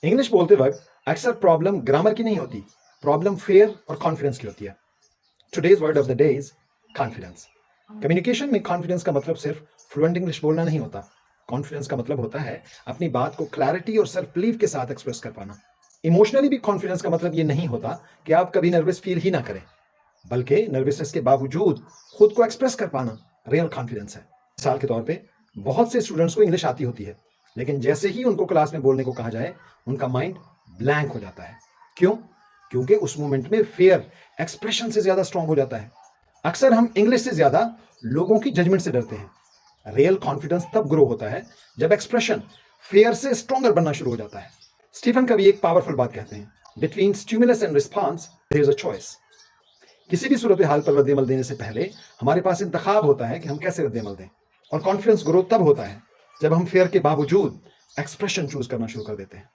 English बोलते वक्त अक्सर प्रॉब्लम ग्रामर की नहीं होती, प्रॉब्लम फेयर और कॉन्फिडेंस की होती है। Today's word of the day is confidence. Communication में कॉन्फिडेंस का मतलब सिर्फ फ्लुएंट इंग्लिश बोलना नहीं होता। कॉन्फिडेंस का मतलब होता है अपनी बात को क्लैरिटी और सेल्फ बिलीव के साथ एक्सप्रेस कर पाना। इमोशनली भी कॉन्फिडेंस का मतलब ये नहीं होता कि आप कभी नर्वस फील ही ना करें, बल्कि नर्वसनेस के बावजूद खुद को एक्सप्रेस कर पाना रियल कॉन्फिडेंस है। मिसाल के तौर पे बहुत से स्टूडेंट्स को इंग्लिश आती होती है, लेकिन जैसे ही उनको क्लास में बोलने को कहा जाए उनका माइंड ब्लैंक हो जाता है। क्यों? क्योंकि उस मोमेंट में फियर एक्सप्रेशन से ज्यादा स्ट्रांग हो जाता है। अक्सर हम इंग्लिश से ज्यादा लोगों की जजमेंट से डरते हैं। रियल कॉन्फिडेंस तब ग्रो होता है जब एक्सप्रेशन फेयर से स्ट्रॉन्गर बनना शुरू हो जाता है। स्टीफन कवी एक पावरफुल बात कहते हैं, between stimulus and response there is a choice. किसी भी सूरत हाल पर रद्दमल देने से पहले हमारे पास इंतखाब होता है कि हम कैसे रद्दमल दें। और कॉन्फिडेंस ग्रो तब होता है जब हम फेयर के बावजूद एक्सप्रेशन चूज करना शुरू कर देते हैं।